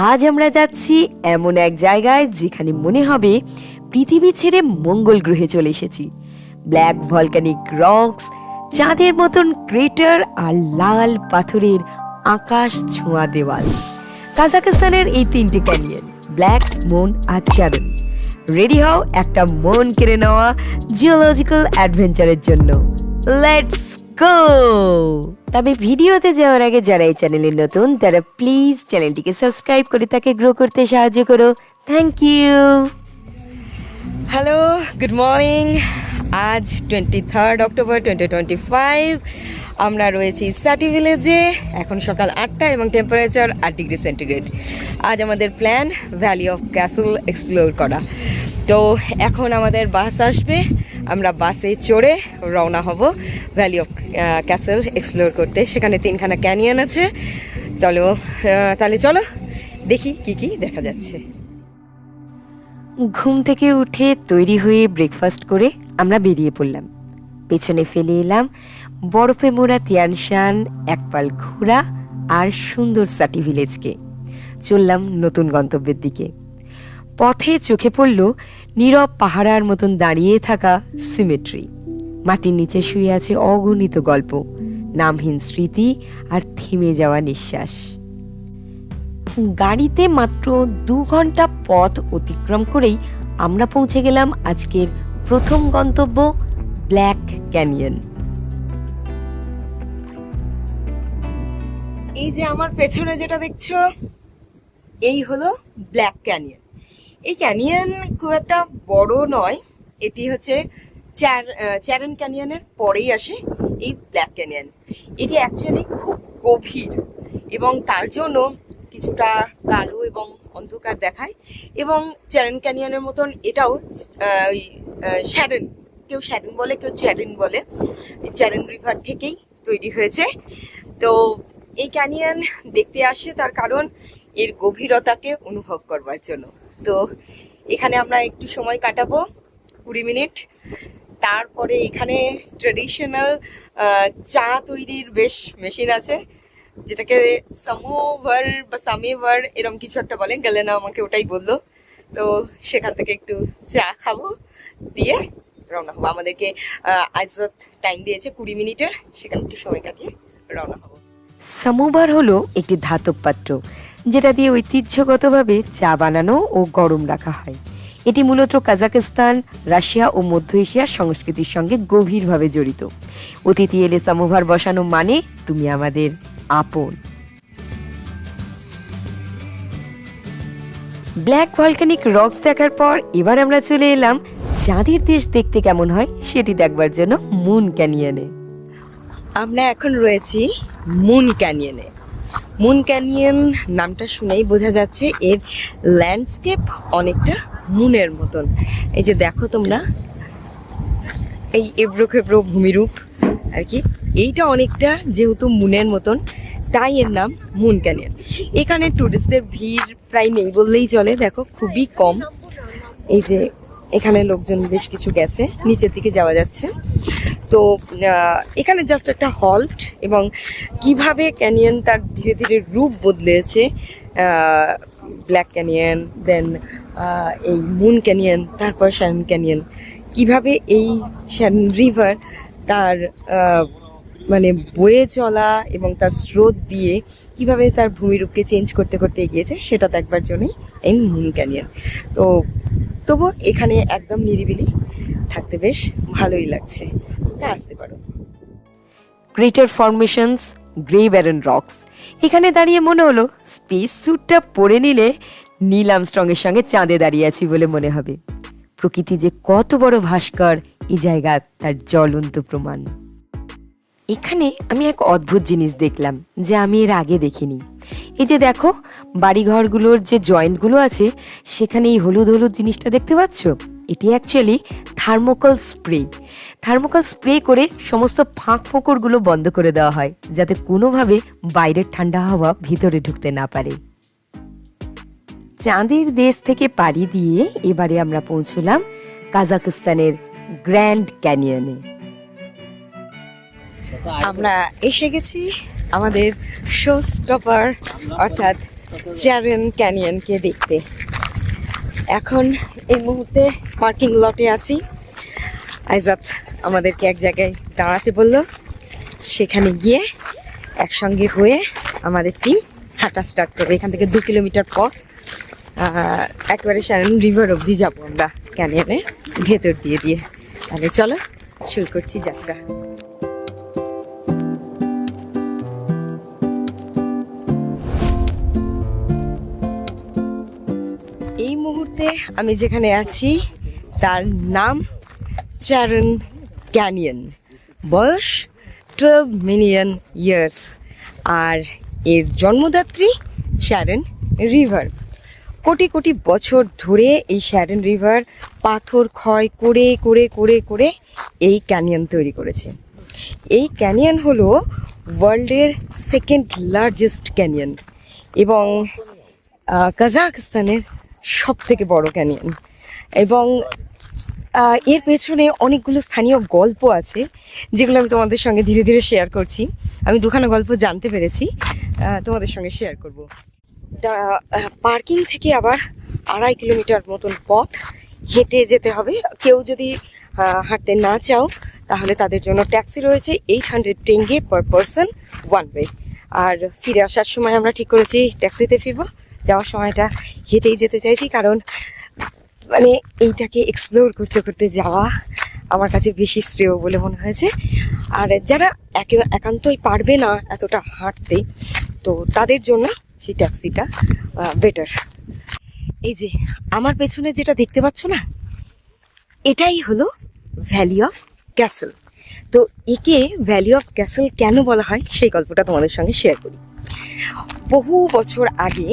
আজ আমরা যাচ্ছি এমন এক জায়গায় যেখানে মনে হবে পৃথিবী ছেড়ে মঙ্গল গ্রহে চলে এসেছি। ব্ল্যাক ভলকানিক রকস, চাঁদের মতন ক্রেটার আর লাল পাথরের আকাশ ছোঁয়া দেওয়াল। কাজাখস্তানের এই তিনটে ক্যানিয়ন, ব্ল্যাক, মুন আর চারণ। রেডি হও একটা মন কেড়ে নেওয়া জিওলজিক্যাল অ্যাডভেঞ্চারের জন্য। Let's go! তবে ভিডিওতে যাওয়ার আগে যারা এই চ্যানেলে নতুন তারা প্লিজ চ্যানেলটিকে সাবস্ক্রাইব করে তাকে গ্রো করতে সাহায্য করো। Thank you. Hello, good morning. আজ 23 অক্টোবর 2025। আমরা রয়েছি সাটি ভিলেজে। এখন সকাল 8টা এবং টেম্পারেচার 8 ডিগ্রি সেন্টিগ্রেড। আজ আমাদের plan valley of castle explore করা। তো এখন আমাদের বাস আসবে, আমরা বাসে চড়ে রওনা হব ভ্যালি অফ ক্যাসল এক্সপ্লোর করতে। সেখানে 3খানা ক্যানিয়ন আছে। তাহলে চলো দেখি কি কি দেখা যাচ্ছে। ঘুম থেকে উঠে তৈরি হয়ে ব্রেকফাস্ট করে আমরা বেরিয়ে পড়লাম। পেছনে ফেলে এলাম বরফে মোড়া তিয়ানশান, একপাল ঘোড়া আর সুন্দর সাটি ভিলেজকে। চললাম নতুন গন্তব্যের দিকে। পথে চোখে পড়ল নীরব পাহাড়ার মতন দাঁড়িয়ে থাকা সিমেট্রি। মাটির নিচে শুয়ে আছে অগণিত গল্প, নামহীন স্মৃতি আর থেমে যাওয়া নিঃশ্বাস। গাড়িতে মাত্র 2 ঘন্টা পথ অতিক্রম করেই আমরা পৌঁছে গেলাম আজকের প্রথম গন্তব্য, ব্ল্যাক ক্যানিয়ন। এই যে আমার পেছনে যেটা দেখছো, এই হলো ব্ল্যাক ক্যানিয়ন। এই ক্যানিয়ন খুব একটা বড় নয়, এটি হচ্ছে চ্যারন ক্যানিয়নের পরেই আসে এই ব্ল্যাক ক্যানিয়ন। এটি অ্যাকচুয়ালি খুব গভীর এবং তার জন্য কিছুটা কালো এবং অন্ধকার দেখায়। এবং চ্যারন ক্যানিয়নের মতন এটাও শ্যারন, কেউ শ্যারন বলে, কেউ চ্যারন বলে। চ্যারন রিভার থেকেই তৈরি হয়েছে। তো এই ক্যানিয়ন দেখতে আসে তার কারণ এর গভীরতাকে অনুভব করবার জন্য। তো এখানে আমরা একটু সময় কাটাবো, 20 মিনিট। তারপরে এখানে ট্রেডিশনাল চা তৈরির বেশ মেশিন আছে, যেটাকে সামোভার বা সামেভার এরকম কিছু একটা বলে। গেলেনা আমাকে ওটাই বললো। তো সেখান থেকে একটু চা খাবো, দিয়ে রওনা হবো। আমাদেরকে আইজত টাইম দিয়েছে 20 মিনিটের, সেখানে একটু সময় কাটিয়ে রওনা হবো। সামোভার হলো একটি ধাতব পাত্র যেটা দিয়ে ঐতিহ্যগতভাবে চা বানানো ও গরম রাখা হয়। এটি মূলত কাজাখস্তান, রাশিয়া ও মধ্য এশিয়ার সংস্কৃতির সঙ্গে গভীরভাবে জড়িত। অতিথি এলে সামোভার বসানো মানে তুমি আমাদের আপন। ব্ল্যাক ভলকানিক রকস দেখার পর এবার আমরা চলে এলাম চাঁদের দেশ দেখতে কেমন হয় সেটি দেখবার জন্য মুন ক্যানিয়নে। আমরা এখন রয়েছি মুন ক্যানিয়নে। মুন ক্যানিয়ন নামটা শুনেই বোঝা যাচ্ছে এর ল্যান্ডস্কেপ অনেকটা মুনের মতন। এই যে দেখো তোমরা, এই এবড়ো খেবড়ো ভূমিরূপ আর কি, এইটা অনেকটা যেহেতু মুনের মতন, তাই এর নাম মুন ক্যানিয়ন। এখানে টুরিস্টদের ভিড় প্রায় নেই বললেই চলে, দেখো খুবই কম। এই যে এখানে লোকজন বেশ কিছু গেছে, নিচের দিকে যাওয়া যাচ্ছে। তো এখানে জাস্ট একটা হল্ট, এবং কিভাবে ক্যানিয়ন তার ধীরে ধীরে রূপ বদলেছে, ব্ল্যাক ক্যানিয়ন, দেন এই মুন ক্যানিয়ন, তারপর শ্যারন ক্যানিয়ন, কিভাবে এই শ্যারন রিভার তার মানে বয়ে চলা এবং তার স্রোত দিয়ে কিভাবে তার ভূমিরূপকে চেঞ্জ করতে করতে এগিয়েছে, সেটা দেখবার জন্যই এই মুন ক্যানিয়ন। তো তবু এখানে একদম নিরিবিলি থাকতে বেশ ভালোই লাগছে, আসতে পারো। Crater formations, grey Baron rocks. এখানে দাঁড়িয়ে মনে হলো স্পেস স্যুটটা পরে নিলে নীল আর্মস্ট্রংয়ের সঙ্গে চাঁদে দাঁড়িয়ে আছি বলে মনে হবে। প্রকৃতি যে কত বড় ভাস্কর, এই জায়গা তার জ্বলন্ত প্রমাণ। এখানে আমি এক অদ্ভুত জিনিস দেখলাম যা আমি এর আগে দেখিনি। এই যে দেখো, বাড়িঘরগুলোর যে জয়েন্টগুলো আছে সেখানে এই হলুদ হলুদ জিনিসটা দেখতে পাচ্ছ, এটি actually thermocol spray. Thermocol spray করে সমস্ত ফাঁক ফোকরগুলো বন্ধ করে দেওয়া হয়, যাতে কোনোভাবে বাইরের ঠান্ডা হাওয়া ভিতরে ঢুকতে না পারে। চাঁদের দেশ থেকে পাড়ি দিয়ে এবারে আমরা পৌঁছলাম কাজাখস্তানের গ্র্যান্ড ক্যানিয়নে। আমরা এসে গেছি আমাদের শো স্টপার অর্থাৎ চ্যারেন ক্যানিয়নকে দেখতে। এখন এই মুহূর্তে পার্কিং লটে আছি। আইজাত আমাদেরকে এক জায়গায় দাঁড়াতে বললো, সেখানে গিয়ে একসঙ্গে হয়ে আমাদের টিম হাঁটা স্টার্ট করবে। এখান থেকে 2 কিলোমিটার পথ, একবারে শ্যারন রিভার অবধি যাবো আমরা ক্যানিয়নের ভেতর দিয়ে দিয়ে। তাহলে চলো শুরু করছি যাত্রা। এই মুহূর্তে আমি যেখানে আছি তার নাম চ্যারেন ক্যানিয়ন। বয়স 12 মিলিয়ন ইয়ার্স, আর এর জন্মদাত্রী শ্যারন রিভার। কোটি কোটি বছর ধরে এই শ্যারন রিভার পাথর ক্ষয় করে করে করে করে এই ক্যানিয়ন তৈরি করেছে। এই ক্যানিয়ন হলো ওয়ার্ল্ডের 2nd লার্জেস্ট ক্যানিয়ন এবং কাজাখস্তানের সব থেকে বড় ক্যানিয়ন। এবং এর পেছনে অনেকগুলো স্থানীয় গল্প আছে, যেগুলো আমি তোমাদের সঙ্গে ধীরে ধীরে শেয়ার করছি। আমি দুখানা গল্প জানতে পেরেছি, তোমাদের সঙ্গে শেয়ার করব। পার্কিং থেকে আবার 2.5 কিলোমিটার মতন পথ হেঁটে যেতে হবে। কেউ যদি হাঁটতে না চাও তাহলে তাদের জন্য ট্যাক্সি রয়েছে, 800 টেঙ্গে পার পারসন ওয়ান ওয়ে। আর ফিরে আসার সময় আমরা ঠিক করেছি ট্যাক্সিতে ফিরবো। যাওয়ার সময়টা হেঁটেই যেতে চাইছি, কারণ মানে এইটাকে এক্সপ্লোর করতে করতে যাওয়া আমার কাছে বেশি শ্রেয় বলে মনে হয়েছে। আর যারা একান্তই পারবে না এতটা হাঁটতে, তো তাদের জন্য সেই ট্যাক্সিটা বেটার। এই যে আমার পেছনে যেটা দেখতে পাচ্ছ না, এটাই হলো ভ্যালি অফ ক্যাসেল। তো একে ভ্যালি অফ ক্যাসেল কেন বলা হয় সেই গল্পটা তোমাদের সঙ্গে শেয়ার করি। বহু বছর আগে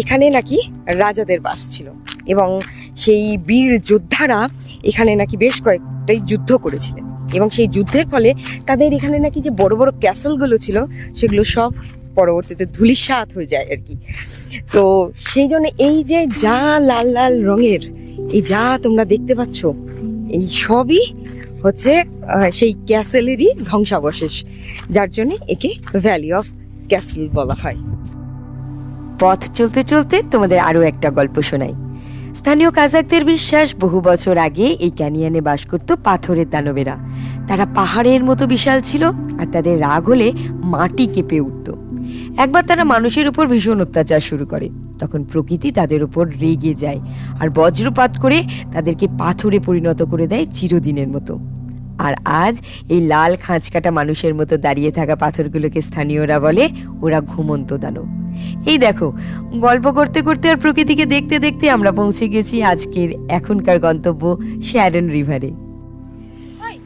এখানে নাকি রাজাদের বাস ছিল এবং সেই বীর যোদ্ধারা এখানে নাকি বেশ কয়েকটাই যুদ্ধ করেছিলেন, এবং সেই যুদ্ধের ফলে তাদের এখানে নাকি যে বড় বড় ক্যাসেলগুলো ছিল সেগুলো সব পরবর্তীতে ধূলিসাৎ হয়ে যায় আর কি। তো সেই জন্য এই যে যা লাল লাল রঙের, এই যা তোমরা দেখতে পাচ্ছ, এই সবই হচ্ছে সেই ক্যাসেলেরই ধ্বংসাবশেষ, যার জন্য একে ভ্যালি অফ ক্যাসেল বলা হয়। পথ চলতে চলতে তোমাদের আরও একটা গল্প শোনাই। স্থানীয় কাজাকদের বিশ্বাস, বহু বছর আগে এই ক্যানিয়নে বাস করত পাথরের দানবেরা। তারা পাহাড়ের মতো বিশাল ছিল, আর তাদের রাগ হলে মাটি কেঁপে উঠত। একবার তারা মানুষের উপর ভীষণ অত্যাচার শুরু করে। তখন প্রকৃতি তাদের উপর রেগে যায় আর বজ্রপাত করে তাদেরকে পাথরে পরিণত করে দেয় চিরদিনের মতো। আর আজ এই লাল খাঁচকাটা মানুষের মতো দাঁড়িয়ে থাকা পাথরগুলোকে স্থানীয়রা বলে ওরা ঘুমন্ত দানব। এই দেখো, গল্প করতে করতে আর প্রকৃতিকে দেখতে দেখতে আমরা পৌঁছে গেছি আজকের এখনকার গন্তব্য শ্যারন রিভারে।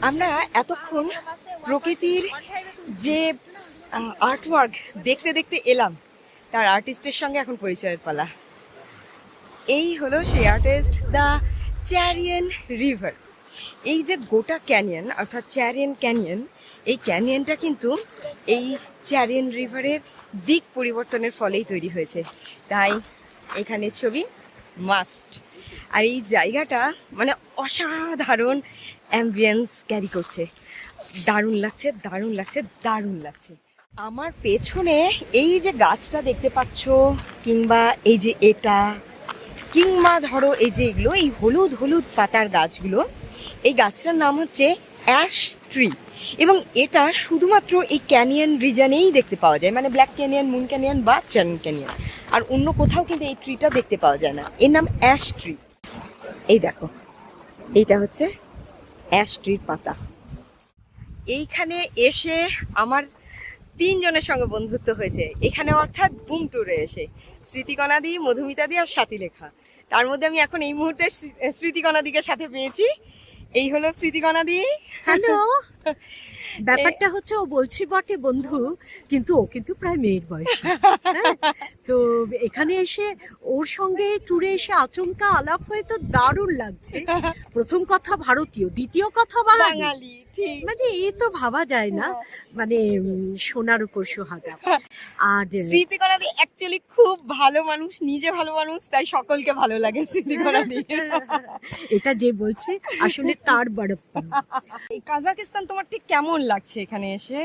আমরা এতক্ষণ প্রকৃতির যে আর্টওয়ার্ক দেখতে দেখতে এলাম, তার আর্টিস্টের সঙ্গে এখন পরিচয়ের পালা। এই হলো সেই আর্টিস্ট, দ্য চ্যারিয়ন রিভার। এই যে গোটা ক্যানিয়ন অর্থাৎ চ্যারিয়ন ক্যানিয়ন, এই ক্যানিয়নটা কিন্তু এই চ্যারিয়ন রিভারের দিক পরিবর্তনের ফলেই তৈরি হয়েছে, তাই এখানে ছবি মাস্ট। আর এই জায়গাটা মানে অসাধারণ অ্যাম্বিয়েন্স ক্যারি করছে। দারুণ লাগছে, দারুণ লাগছে, দারুণ লাগছে। আমার পেছনে এই যে গাছটা দেখতে পাচ্ছ, কিংবা এই যে এটা, কিংবা ধরো এই যে এগুলো, এই হলুদ হলুদ পাতার গাছগুলো, এই গাছটার নাম হচ্ছে অ্যাশ ট্রি। এবং এটা শুধুমাত্র এই ক্যানিয়ন রিজনেই দেখতে পাওয়া যায়, মানে ব্ল্যাক ক্যানিয়ন, মুন ক্যানিয়ন বা চ্যারেন ক্যানিয়ন। আর অন্য কোথাও কিন্তু এই ট্রিটা দেখতে পাওয়া যায় না। এর নাম অ্যাশ ট্রি। এই দেখো, এইটা হচ্ছে অ্যাশ ট্রির পাতা। এইখানে এসে আমার 3 জনের সঙ্গে বন্ধুত্ব হয়েছে এখানে, অর্থাৎ বুম ট্যুরে এসে। স্মৃতিকণা দি, মধুমিতা দি আর স্বাতীলেখা। তার মধ্যে আমি এখন এই মুহূর্তে স্মৃতিকণা দিকে সাথে পেয়েছি। এই হলো স্মৃতিকণা দি। হ্যালো। ব্যাপারটা হচ্ছে, ও বলছি বটে বন্ধু, কিন্তু ও কিন্তু প্রায় মেয়ের বয়স। তো এখানে এসে ওর সঙ্গে ট্যুরে এসে আচমকা আলাপ হয়ে তো দারুণ লাগছে। প্রথম কথা ভারতীয়, দ্বিতীয় কথা বাঙালি। মানে এই তো ভাবা যায় না, মানে সোনার উপর সোহাগা। আর স্মৃতিকণা দি অ্যাকচুয়ালি খুব ভালো মানুষ, নিজে ভালো মানুষ, তাই সকলকে ভালো লাগে স্মৃতিকণা দি। এটা যে বলছে আসলে তার বড়প্পন। কাজাকিস্তান তোমার ঠিক কেমন লাগছে এখানে এসে?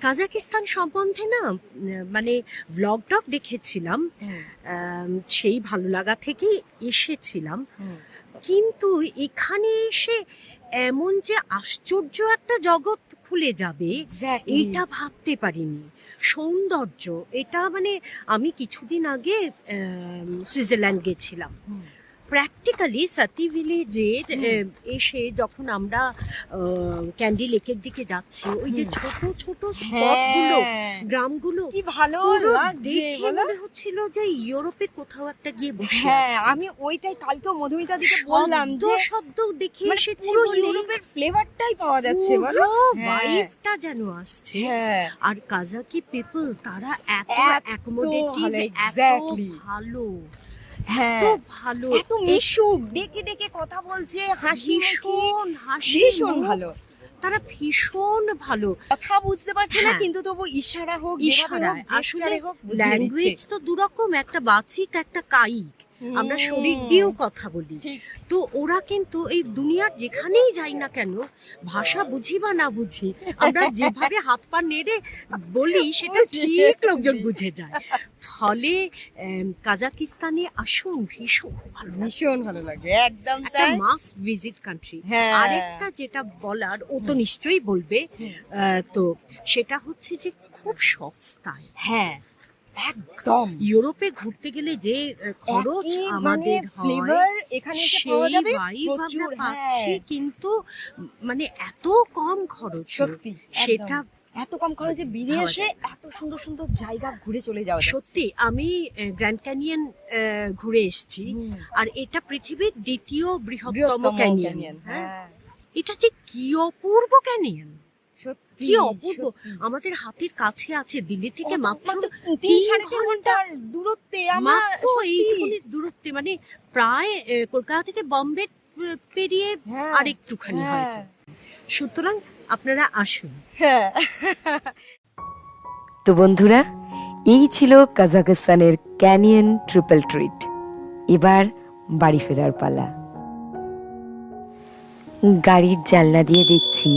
কাজাকিস্তান সম্বন্ধে না মানে ব্লগ টক দেখেছিলাম, সেই ভালো লাগা থেকেই এসেছিলাম। কিন্তু এখানে এসে এমন যে আশ্চর্য একটা জগৎ খুলে যাবে এটা ভাবতে পারিনি। সৌন্দর্য এটা মানে আমি কিছুদিন আগে সুইজারল্যান্ড গেছিলাম, প্র্যাকটিক্যালি সাতি ভিলেজের এসে যখন আমরা ক্যান্ডি লেকের দিকে যাচ্ছি, ওই যে ছোট ছোট স্পটগুলো, গ্রামগুলো কি ভালো দেখে মনে হচ্ছিল যে ইউরোপের কোথাও একটা গিয়ে বসে আছি। আমি ওইটাই কালকেও মধুমিতা দিকে বললাম যে সদ্য দেখে এসেছি, পুরো ইউরোপের ফ্লেভারটাই পাওয়া যাচ্ছে, বলো ভাইবটা যেন আসছে। আর কাজাকি পিপল তারা এত অ্যাকোমোডেটিভ, এত ভালো, এত ভালো, এত মিশুক, ডেকে ডেকে কথা বলছে, ভীষণ ভালো। তারা ভীষণ ভালো, কথা বুঝতে পারছে না কিন্তু তবু ইশারা হোক, আসলে ল্যাঙ্গুয়েজ তো দুরকম, একটা বাচিক একটা কায়িক, আমরা শরীর দিয়েও কথা বলি। তো ওরা কিন্তু এই দুনিয়ার যেখানেই যাই না কেন, ভাষা বুঝি বা না বুঝি, আমরা যেভাবে হাত পা নেড়ে বলি সেটা ঠিক লোকজন বুঝে যায়। ফলে কাজাকিস্তানে আসুন, ভীষণ ভালো লাগে, একদম একটা মাস্ট ভিজিট কান্ট্রি। আরেকটা যেটা বলার, ও তো নিশ্চয়ই বলবে, তো সেটা হচ্ছে যে খুব সস্তায়। একদম ইউরোপে ঘুরতে গেলে যে খরচ আমাদের হয়, এখানে আমরা পাচ্ছি, কিন্তু মানে এত কম খরচ, সত্যি সেটা এত কম খরচে বিদেশে এত সুন্দর সুন্দর জায়গা ঘুরে চলে যাওয়া। সত্যি আমি গ্র্যান্ড ক্যানিয়ন ঘুরে এসেছি, আর এটা পৃথিবীর দ্বিতীয় বৃহত্তম ক্যানিয়ন। এটা যে কি অপূর্ব ক্যানিয়ন, কি অপূর্ব, আমাদের হাতের কাছে আছে, দিল্লি থেকে মাত্র 3 ঘন্টার দূরত্বে, মাত্র এইটুকুনি দূরত্বে, মানে প্রায় কলকাতা থেকে বম্বে পেরিয়ে আরেকটুখানি হয়তো। সুতরাং আপনারা আসুন। তো বন্ধুরা, এই ছিল কাজাকিস্তানের ক্যানিয়ন ট্রিপল ট্রিট। এবার বাড়ি ফেরার পালা। গাড়ির জানলা দিয়ে দেখছি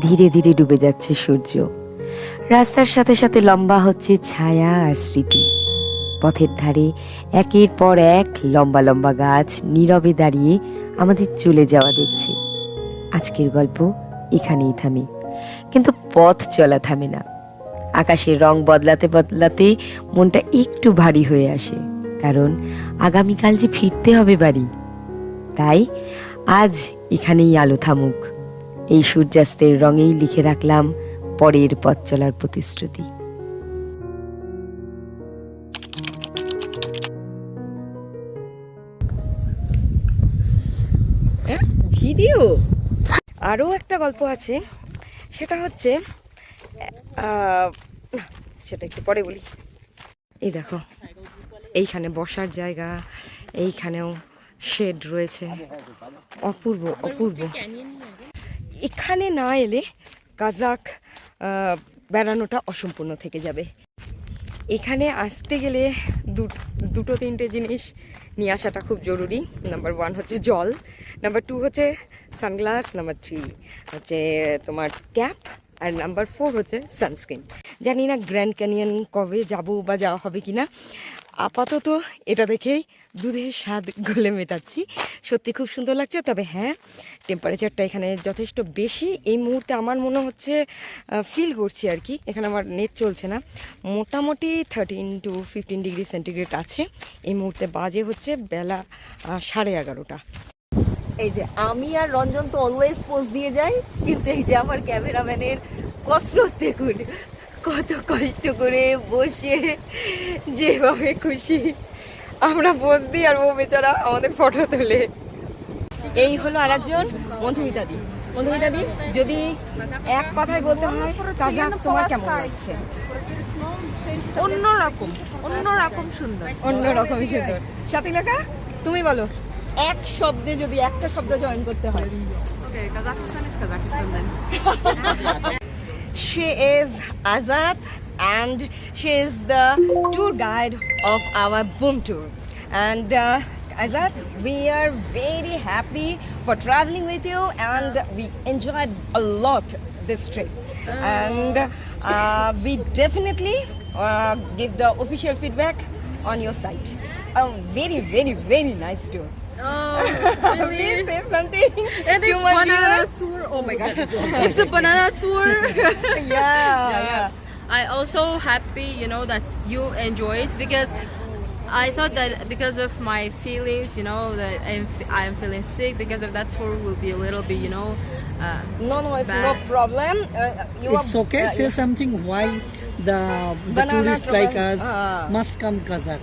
ধীরে ধীরে ডুবে যাচ্ছে সূর্য, রাস্তার সাথে সাথে লম্বা হচ্ছে ছায়া আর স্মৃতি। পথের ধারে একের পর এক লম্বা লম্বা গাছ নীরবে দাঁড়িয়ে আমাদের চলে যাওয়া দেখছে। আজকের গল্প এখানেই থামে, কিন্তু পথ চলা থামে না। আকাশের রং বদলাতে বদলাতে মনটা একটু ভারী হয়ে আসে, কারণ আগামীকাল যে ফিরতে হবে বাড়ি। তাই আজ এখানেই আলো থামুক, এই সূর্যাস্তের রঙেই লিখে রাখলাম পরের পথ চলার প্রতিশ্রুতি। ভিডিও আরও একটা গল্প আছে, সেটা হচ্ছে সেটা একটু পরে বলি। এই দেখো, এইখানে বসার জায়গা, এইখানেও শেড রয়েছে, অপূর্ব অপূর্ব। এখানে না এলে কাজাক বেড়ানোটা অসম্পূর্ণ থেকে যাবে। এখানে আসতে গেলে দুটো তিনটে জিনিস নিয়ে আসাটা খুব জরুরি। নাম্বার 1 হচ্ছে জল, নাম্বার 2 হচ্ছে সানগ্লাস, নাম্বার 3 হচ্ছে তোমার ক্যাপ, আর নাম্বার 4 হচ্ছে সানস্ক্রিন। জানি না গ্র্যান্ড ক্যানিয়ন কবে যাব বা যাওয়া হবে কিনা, আপাতত এটা দেখেই দুধের স্বাদ গলে মেটাচ্ছি। সত্যি খুব সুন্দর লাগছে। তবে হ্যাঁ, টেম্পারেচারটা এখানে যথেষ্ট বেশি এই মুহূর্তে আমার মনে হচ্ছে, ফিল করছি আর কি। এখানে আমার নেট চলছে না, মোটামুটি 13 to 15 ডিগ্রি সেন্টিগ্রেড আছে এই মুহূর্তে। বাজে হচ্ছে বেলা 11:30। এই যে আমি আর রঞ্জন তো অলওয়েজ পোজ দিয়ে যাই, কিন্তু এই যে আমার ক্যামেরাম্যানের কসরত দেখুন, কত কষ্ট করে বসে যেভাবে খুশি আমরা পোজ দিই, আর ও বেচারা আমাদের ফটো তোলে। এই হলো আর একজন মধুমিতা দি। মধুমিতা দি, যদি এক কথায় বলতে হয় কাজাক তোমার কেমন লাগছে? অন্যরকম সুন্দর। অন্যরকম সুন্দর। সাথী লেখা, তুমি বলো এক শব্দে, যদি একটা শব্দ জয়েন করতে হয়। Okay, Kazakhstan is Kazakhstan then. She is Azad and she is the tour guide of our boom tour. And Azad, we are very happy for traveling with you and we enjoyed a lot this trip. and we definitely give the official feedback on your site. Very nice tour. Please say something. And to it's my banana viewers. tour. Oh my god. It's a banana tour. Yeah. I also happy, that you enjoy it because I thought that because of my feelings, that I'm feeling sick because of that tour will be a little bit, No, it's bad. no problem. You It's okay. Say something why the Banana tourists travel- like us Ah. must come Kazakh.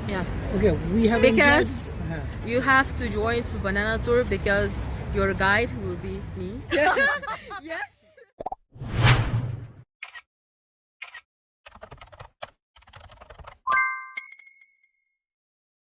Yeah. Okay, we have Because enjoyed, you have to join to banana tour because your guide will be me. Yes.